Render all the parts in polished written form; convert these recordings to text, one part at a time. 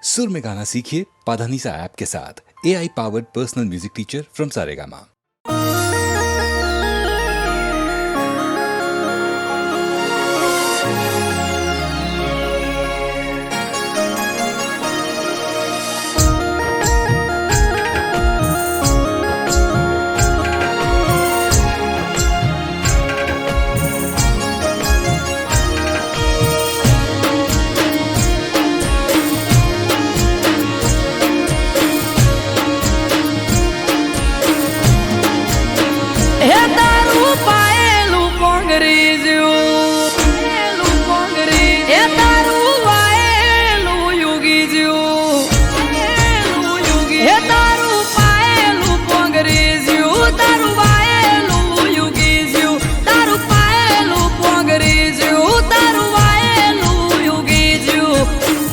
सुर में गाना सीखिए पाधानीसा ऐप के साथ। AI powered personal music teacher from Saregama.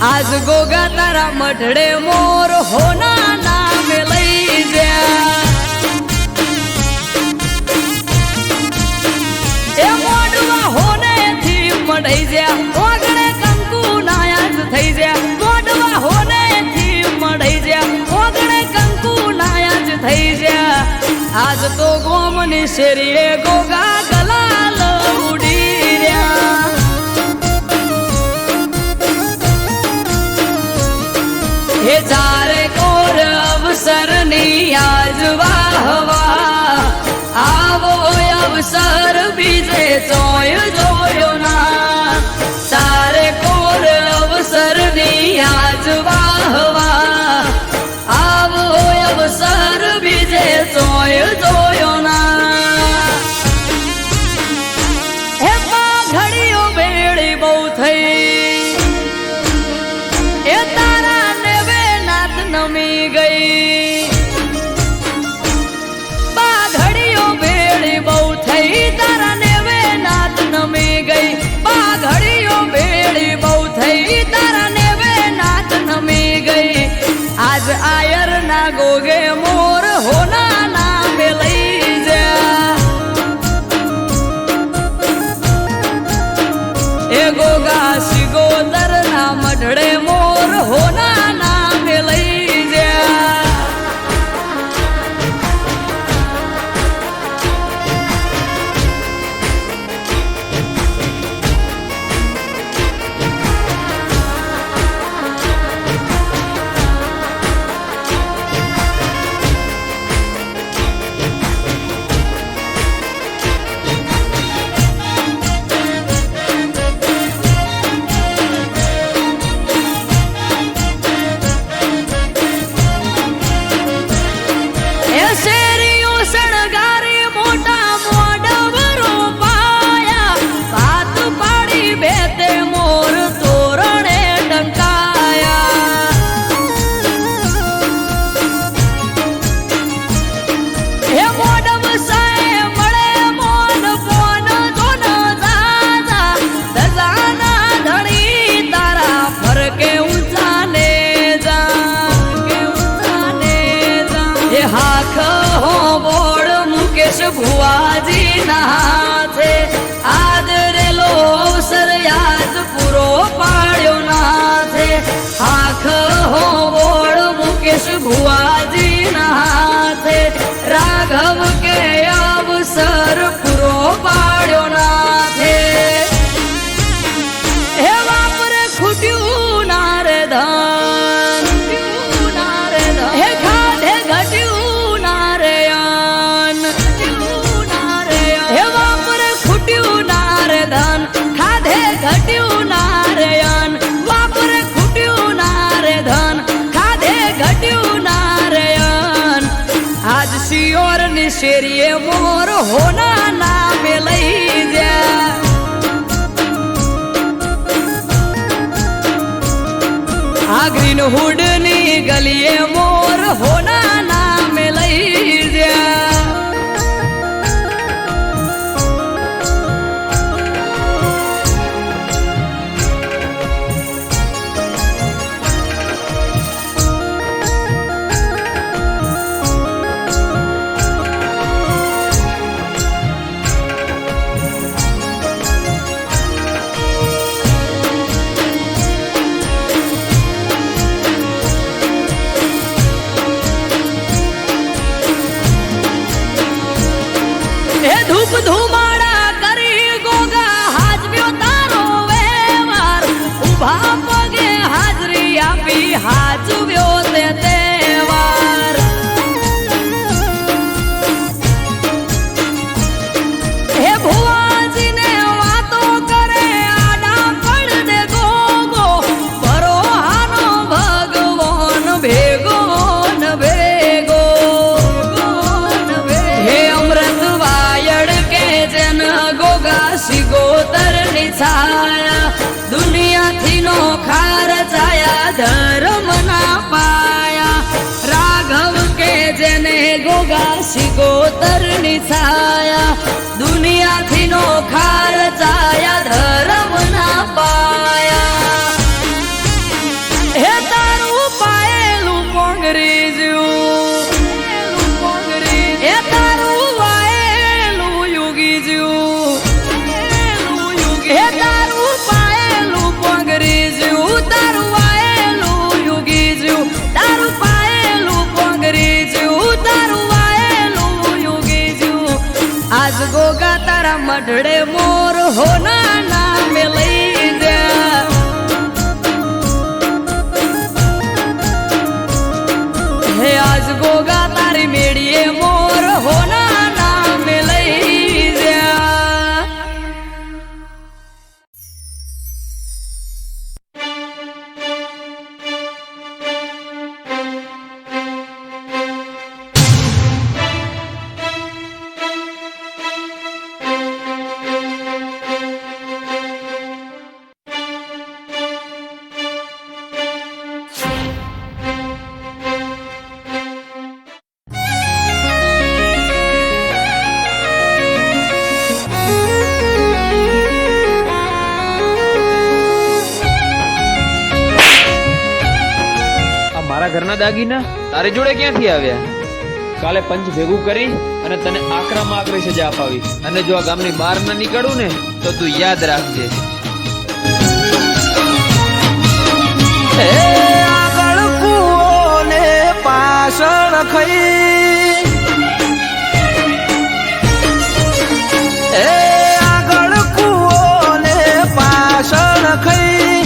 आज गोगा तारा मठड़े मोर होना नाम लई जा ए मोडवा होने थी मढ़ई जा ओगड़े कंकु नायाज थई जा मोडवा होने थी मढ़ई जा ओगड़े कंकु नायाज थई जा आज तो गोमनी शेरिए गोगा गलाल उड़ी र्या हे चारे कोर अवसर नी आज वाहवा आवो अवसर बीजे चोय जोयो ना चारे कोर अवसर नी आज वाहवा आवो अवसर बीजे चोय जोयो ना हे पा घड़ियो बेड़ी बहु थई नमी गई बाघड़ियों बेड़ी बहु थई तारा नेवे नाथ नमी गई बाघड़ियों बेड़ी बहु थई तारा नेवे नाथ नमी गई आज आयर ना गोगे मोर होना ना मिलई जा ए गोगा सिगोदर ना मढ़ड़े मोर होना ना मिलई भुआजी नाथे आदरेलो अवसर याद पूरो पाड्यो नाथे आख हो बोड़ मुकेश भुआजी नाथे राघव के अवसर पूरो पाड्यो नाथे हे वापरे खुट्यू नारे धन हे खाधे घट्यू नारे धन खाधे घट्यू नारायण वापरे खुट्यू नारे धन खाधे घट्यू नारायण आज सियोर निशेरिए मोर होना ना मिलई जा आ ग्रीन हुड नी गलिए मोर होना ना मिलई जा સિગોતરની છાયા દુનિયાથી નો ખાર ચાયા ધર્મ ના પાયા હે તારું પાયેલું કોંગરેજ્યું હે તારું વાયેલું યુગી જ્યું હે તારું પાયેલું કોંગરેજ્યું તારું વાયેલું યુગી જ્યું તારું પાયેલું કોંગરેજ્યું તારું વાયેલું યુગી જ્યું આજ ગોગા તારા મઢડે મોર હોના નામે લઈ જા હે આજ ગોગા તારી મેળીએ મોર હોના નામે લઈ જા મારા ઘરના દાગીના તારી જોડે ક્યાંથી આવ્યા? કાલે પંચ ભેગું કરી અને તને આકરામાં આકરી સજા અપાવી અને જો આ ગામની બહાર ના નીકળું ને તો તું યાદ રાખજે. આગળ કૂવો ને પાછળ ખઈ આગળ કૂવો ને પાછળ ખઈ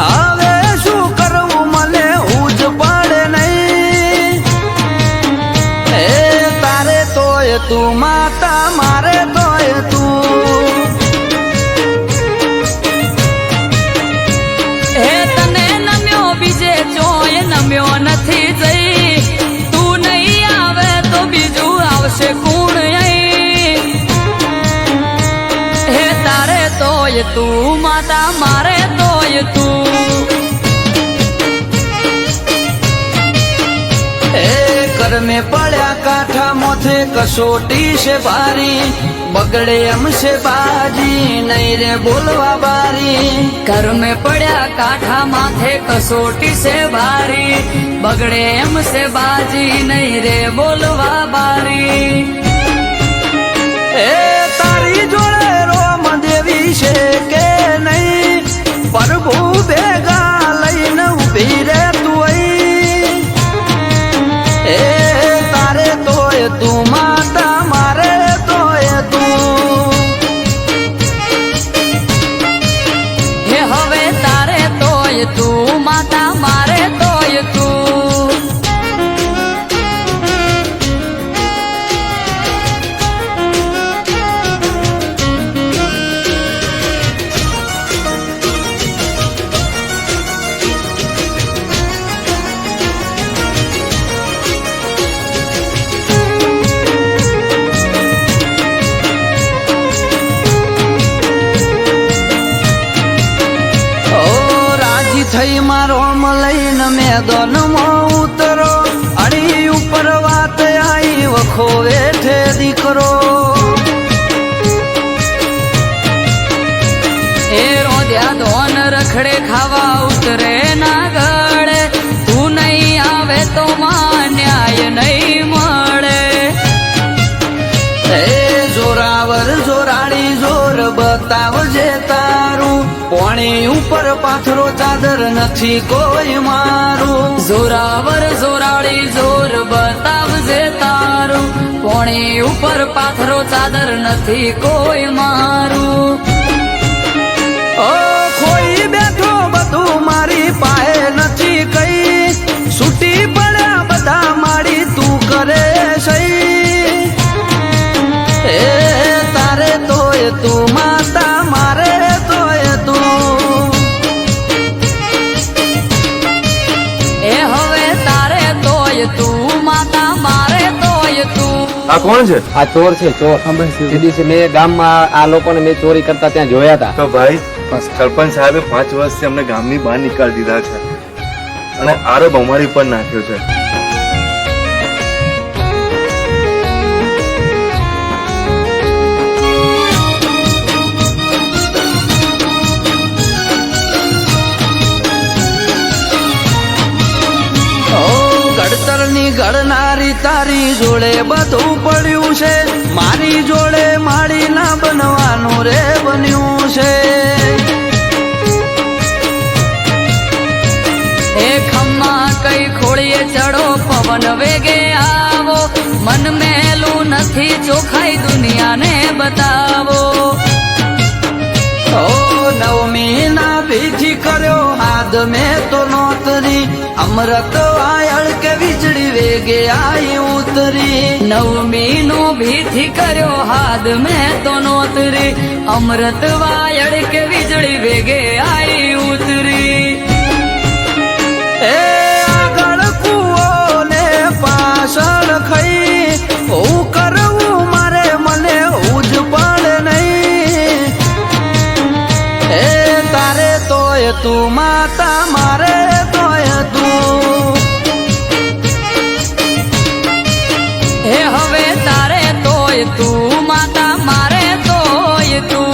હવે શું કરવું મને ઉજ પડે નહીં તારે તોય તું માતા મારે તોય તું હે તને નમ્યો બીજે ચોય નમ્યો નથી જઈ તું નહીં આવે તો બીજું આવશે કોણ અહીં હે તારે તોય તું માતા મારે તોય તું कर में पड़ा काठा मोथे कसोटी से भारी बगड़े हमसे बाजी नहीं रे बोलवा बारी घर में पड़ा काठा माथे कसोटी से भारी बगड़े हमसे बाजी नहीं रे बोलवा बारी तारी जोड़े रोम देवी से के नहीं प्रभु बेगा लईन उभी रे तू तारे तोय तू माता मारे तोय तू हे હવે તારે તોય તું માતા મારે તોય તું થઈ મારો લઈને મેદાનમાં ઉતરો અડી ઉપર વાત આવી વખો વેઠે દીકરો એ રોધ્યા ધોન રખડે ખાવા ઉતરે ના ગળે તું નહીં આવે તો માં ન્યાય નહીં મળે જોરાવર જોરાડી જોર બતાવજે તારું પોણી ઉપર પાથરો ચાદર નથી કોઈ મારું જોરાવર જોરાળી જોર બતાવજે તારું પોણી ઉપર પાથરો ચાદર નથી કોઈ મારું ઓ ખોઈ બેઠો બધું મારી પાસે નથી કઈ છૂટી પડ્યા બધા મારી તું કરે સહી તારે તોય તું માતા મારે તોય તું એ હવે તારે તોય તું માતા મારે તોય તું આ કોણ છે? આ ચોર છે ચોર. તે દિવસે મેં ગામમાં આ લોકોને મેં ચોરી કરતા ત્યાં જોયા હતા. તો ભાઈ સરપંચ સાહેબે 5 વર્ષથી અમને ગામની બહાર નીકાળી દીધા છે અને આરોપ અમારી પર નાખ્યો છે. ઘડતરની ઘડનારી તારી જોડે બધું પડ્યું છે, મારી જોડે માળી ના બનવાનું રે બન્યું છે. એ ખમ્મા કઈ ખોળીએ ચડો પવન વેગે આવો, મન મેલું નથી ચોખાઈ દુનિયાને બતાવો. ઓ નવમી ના બીજી કર્યો હાથ મેં તો નોતરી, અમૃત વાયળ કે વીજળી વેગે આઈ ઉતરી. નવમી નો ભીથી કર્યો હાથ મેં તો નોતરી, અમૃત વાયળ કે વીજળી વેગે આઈ ઉતરી. એ આગળ કૂવો ને પાછળ ખઈ, હું કરવું મારે મને ઉજ પડે નહીં. એ તારે તોય તું માતા, મારે તોય તું. હે હવે તારે તોય તું માતા, મારે તોય તું.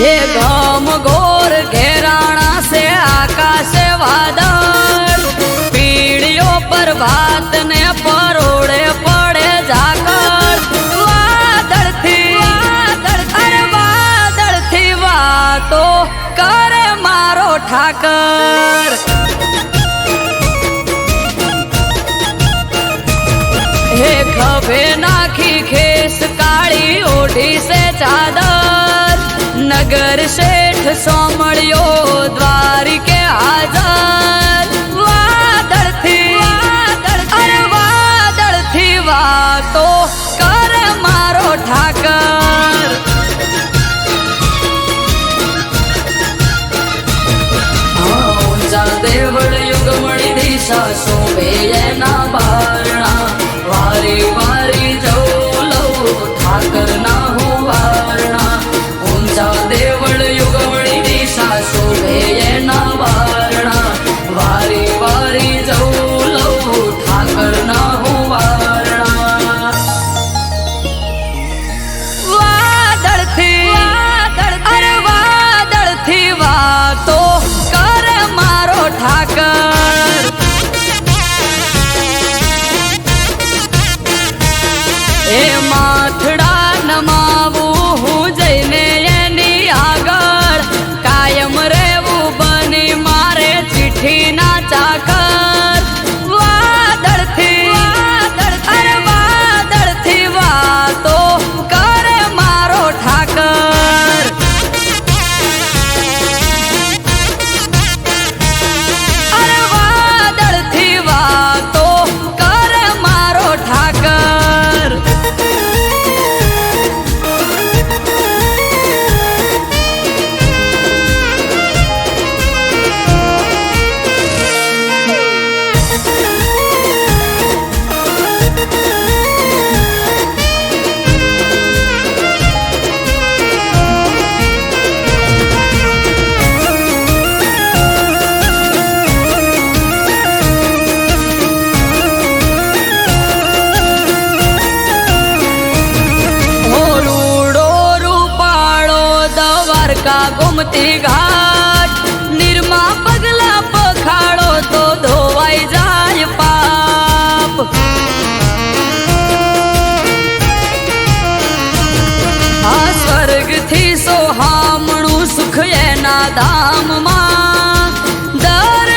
ये घम घोर घेराणा से आकाश वादळ, पीढ़ियों पर भात ने परोड़े पड़े झाकड़. वादळ थी वातो करे मारो ठाकर. हे खभे नाखी खेस काली ओढ़ी से चादर, नगर सेठ सोमड़ियो द्वारिके हाजर. वादळ थी वातो करे मारो ठाकर. ऊंचा देवळ युगमणी दिशा शोभे एना बारणा, वारी वारी जाऊ लव ठाकर ना हो वारणा. ऊंचा देवळ युगमणी दिशा शोभे एना बारणा, वारी वारी जाऊ लव ठाकर ना हो वारणा. वादळ थी वातो करे मारो ठाकर. ए माथड़ा नमाવું હું જઈને એની આગળ, કાયમ રહેવું બની મારે ચિઠ્ઠીના ચાકર. વાદળથી વાતો કરે મારો ઠાકર. વાદળથી વાતો કરે મારો ઠાકર. ગોમતી ઘાટ નિર્મા પગલા પખાડો તો ધોવાઈ જાય પાપ. આ સ્વર્ગથી સોહામણું સુખ એના ધામમાં, દર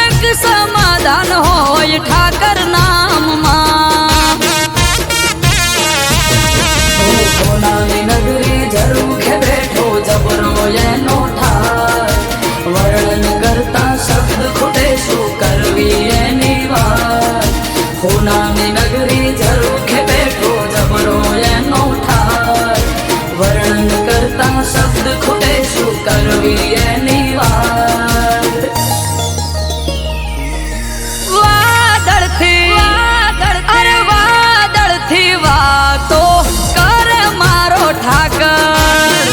જ ઠાકર નામમાં સોનાની નગરી ઝરૂખે બેઠો જબરો એનો ઠાર વર્ણન કરતા શબ્દ ખૂટે શું કરવી એની વાત સોનાની નગરી ઝરૂખે બેઠો જબરો એનો ઠાર વર્ણન કરતા શબ્દ ખૂટે શું કરવી એની વાત વાદળથી વાતો કરે મારો ઠાકર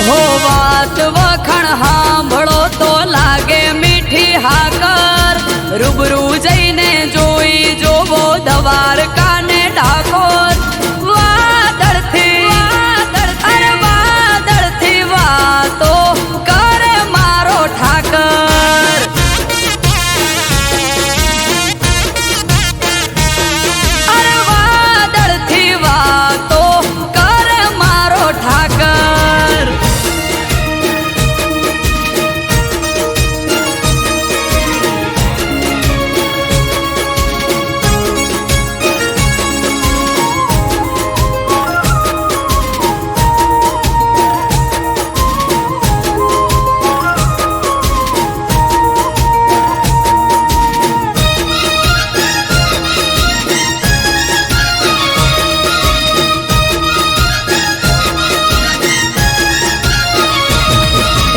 હો વાત વખણ સાંભળો તો લાગે મીઠી હાકર રૂબરૂ જઈને જોઈ જોવો દ્વારકા ને ડાકોર વાદળથી વાતો કરે મારો ઠાકર વાદળથી વાતો કરે મારો ઠાકર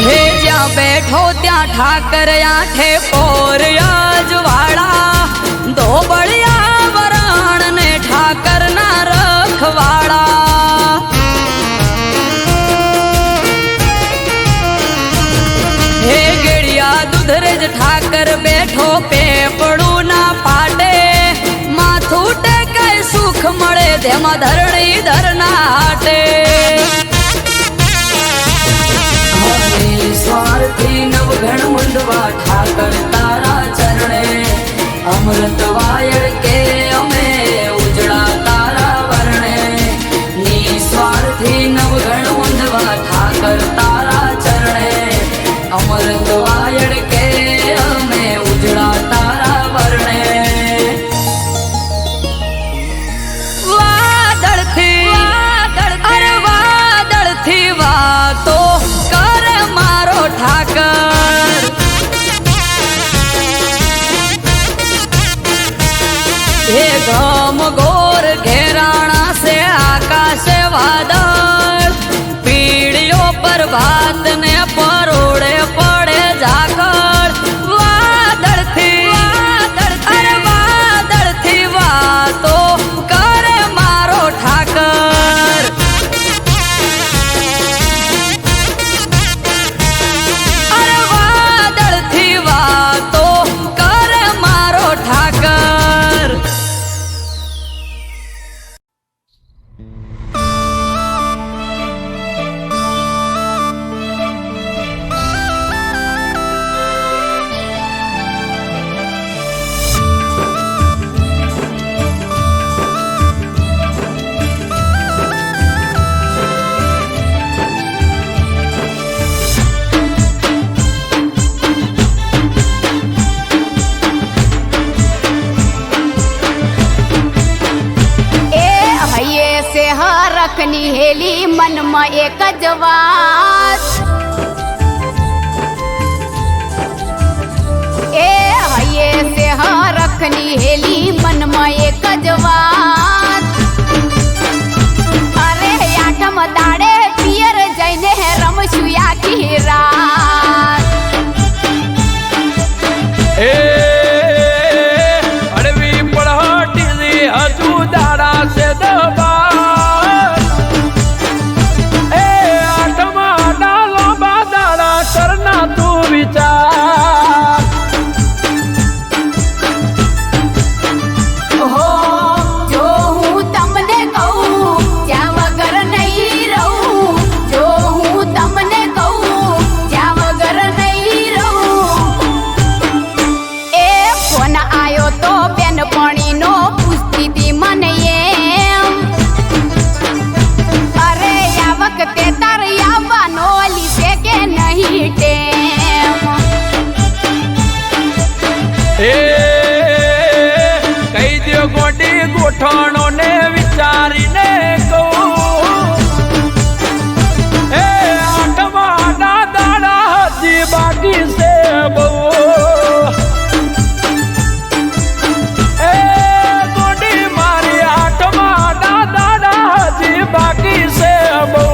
હે જ્યાં બેઠો ત્યાં ઠાકર આઠે પોર અજવાળા ધોબળિયા વરણ ને ઠાકર ના રખવાળા હે ગેડિયા દુધરેજ ઠાકર બેઠો પેપડું ના પાટે માથું ટેકાય સુખ મળે તેમાં ધરણી ધરના હાટે સ્વાર્થી નવઘણ મુંડવા ઠાકર તારા ચરણે અમૃત વાયર કે અમે ઉજળા તારા વર્ણે નિસ્વાર્થી નવઘણ મુંડવા ઠાકર તારા ચરણે અમૃત વાયર કે અમે ઉજળા તારા વર્ણે વાદળથી વાતો કરે મારો ઠાકર હે ગમ ગોર ઘેરાણા સે આકાશે વાદળ પીળીઓ પર ભાત ને પરોડે પડે ઝાકળ વાદળથી વાતો કરે મારો ઠાકર વાદળથી વાતો કરે મારો ઠાકર રખની હેલી મનમાં એક જ વાત એ હૈયે સે રખની હેલી મનમાં એક જ વાત અરે આઠમ દાડે પિયર જઈને રમશું આખી રાત અડવી પડહટી હજુ દાડા છે દબા करना तू विचार हो जो हूँ तमने कहूँ क्या वगर नहीं रहूँ जो हूँ तमने कहूँ क्या वगर नहीं रहूँ ए फोन आयो तो बेनपणी नो पूछती थी मन एम अरे या वक्त तार यावा नो ली से के नहीं टेम ગોઠણો ને વિચારીને કહું એ આઠમા ના દાડા હજી બાકી છે બહુ એ ગોડી મારી આઠમા ના દાડા હજી બાકી છે બહુ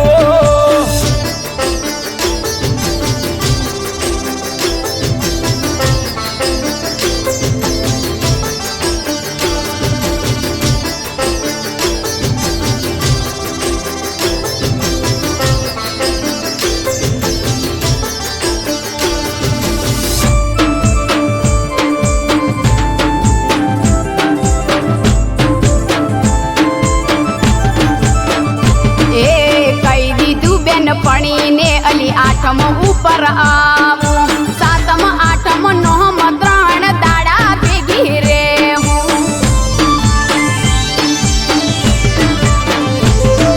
પણીને અલી આઠમ ઉપર આવું સાતમ આઠમ નોમ 3 દાડા ભેગી રે હું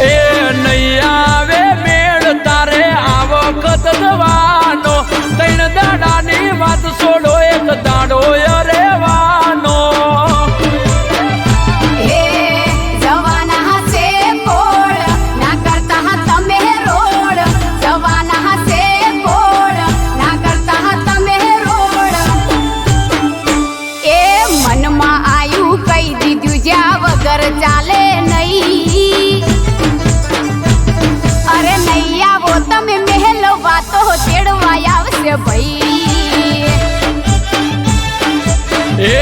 એ નહીં આવે મેળ તારે આવો કદવાનો 3 દાડાની વાત છોડો એક દાડો રહેવાનો ચાલે નહીં અરે નહીં આવો તમે મહેલ વાતો તેડવા આવશે ભાઈ એ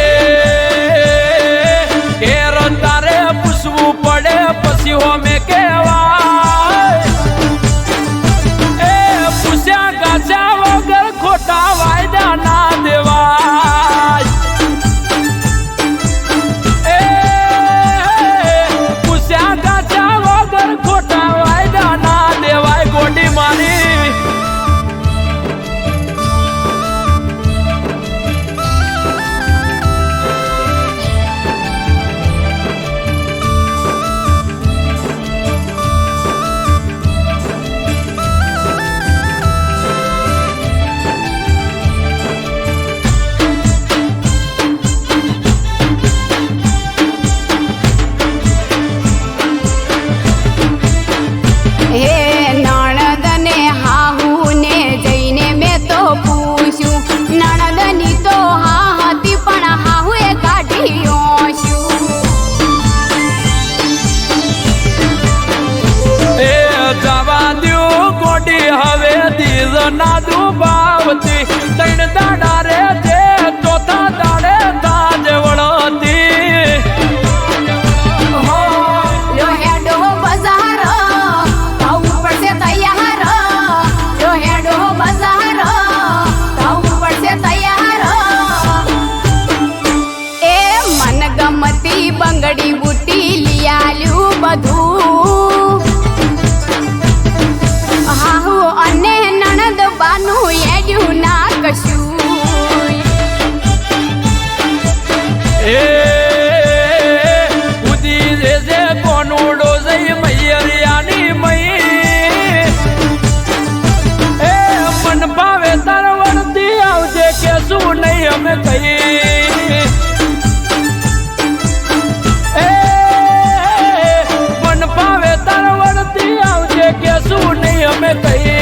તારે પૂછવું પડે પછી હોમે કેવાય એ પૂછ્યા ગાછા વગર ખોટા વાયદા ના દેવાય ખોટા વાયદા ના દેવાય ગોડી મારી હવે દીજ ના દુબાવતી 3 દાડા રે જે ચોથા દાડે તાજ વળતી લો હેડો બજાર આવું પડશે તૈયાર લો હેડો બજાર આવું પડશે તૈયાર એ મન ગમતી બંગડી બુટી લિયાલ્યું બધું હાહુ અને નણદ બાનું એડ્યું ના કશું એ ઉદી જે કોનુડો જઈ મૈયરિયાની મઈ એ મન ભાવે તાર વળતી આવજે કે શું નહીં અમે કઈ એ મન ભાવે તાર વળતી આવજે કે શું નહીં અમે કઈ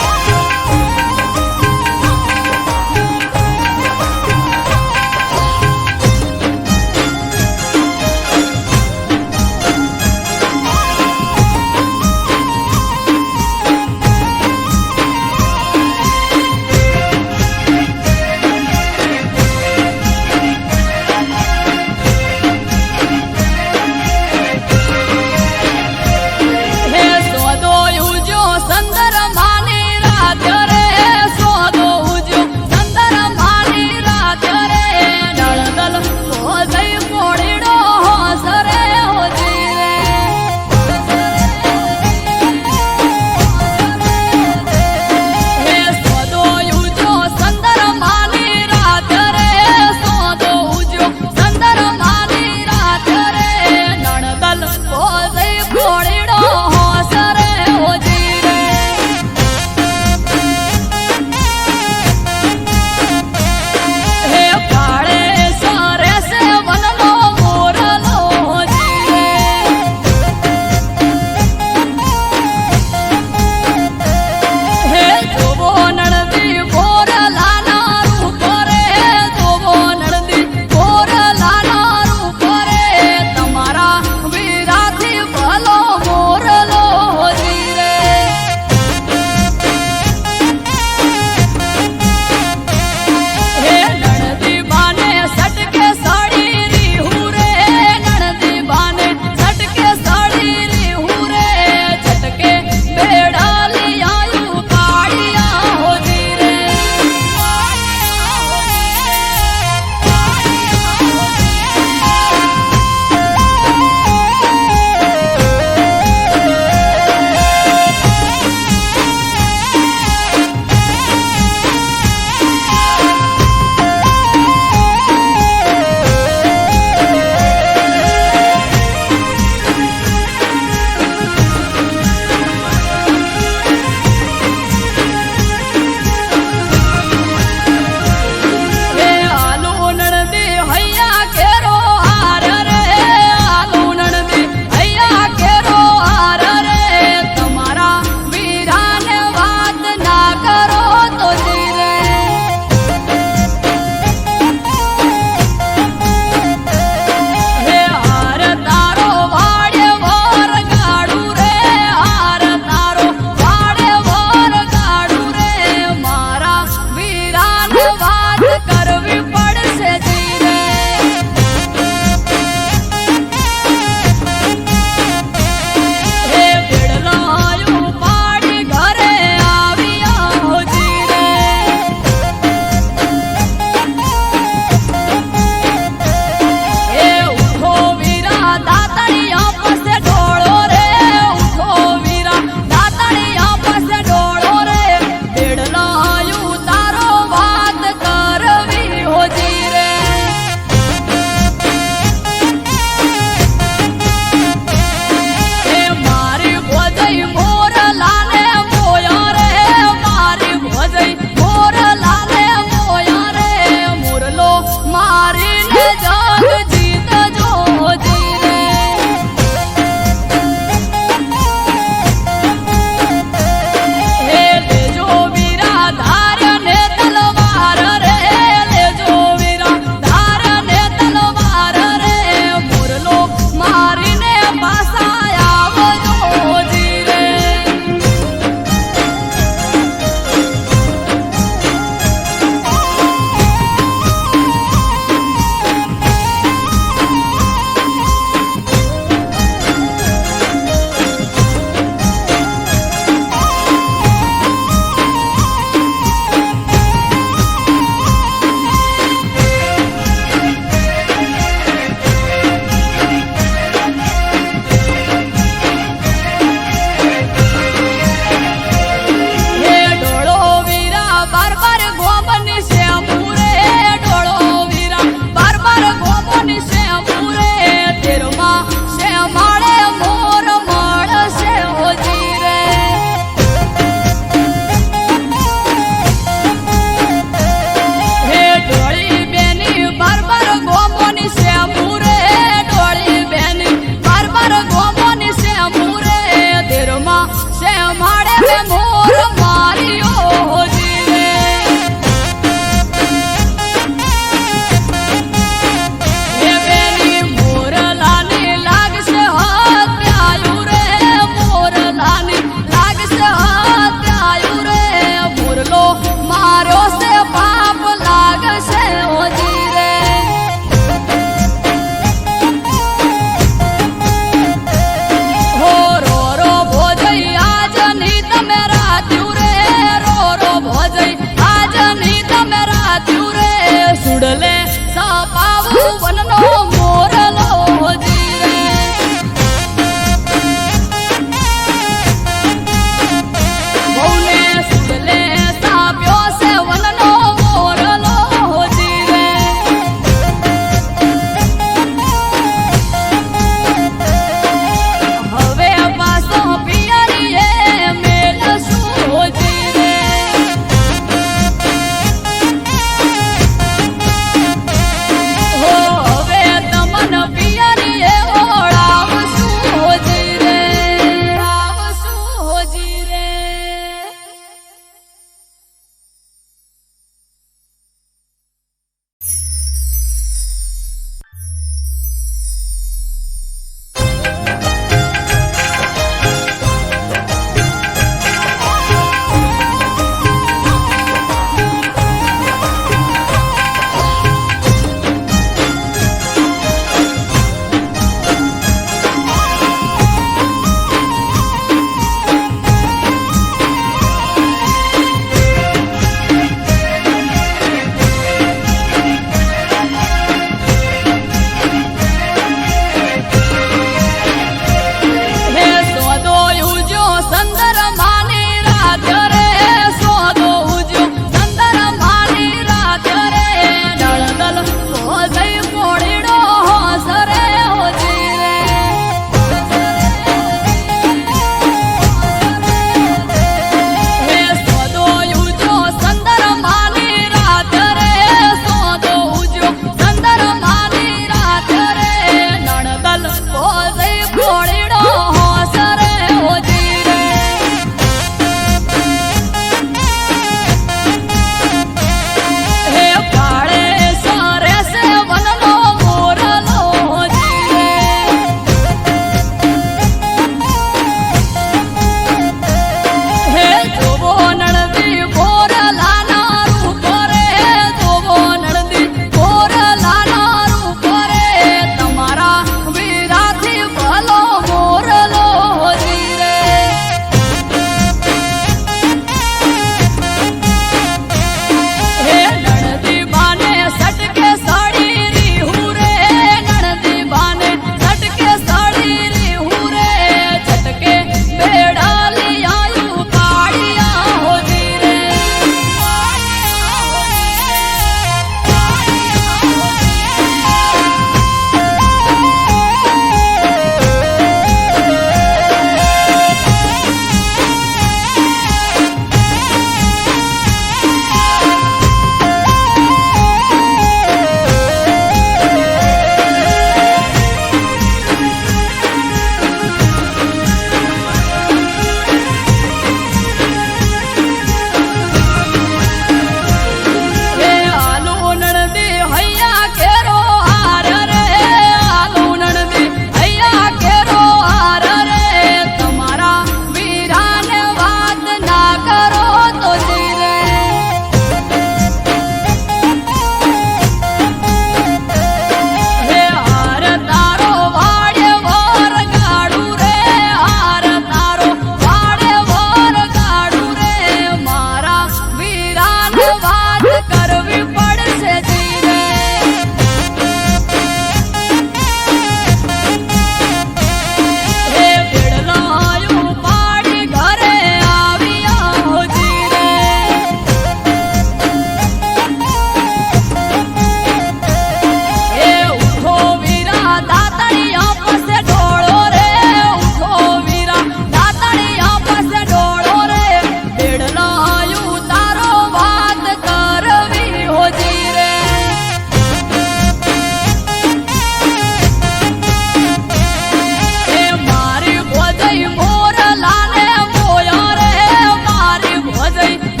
જઈ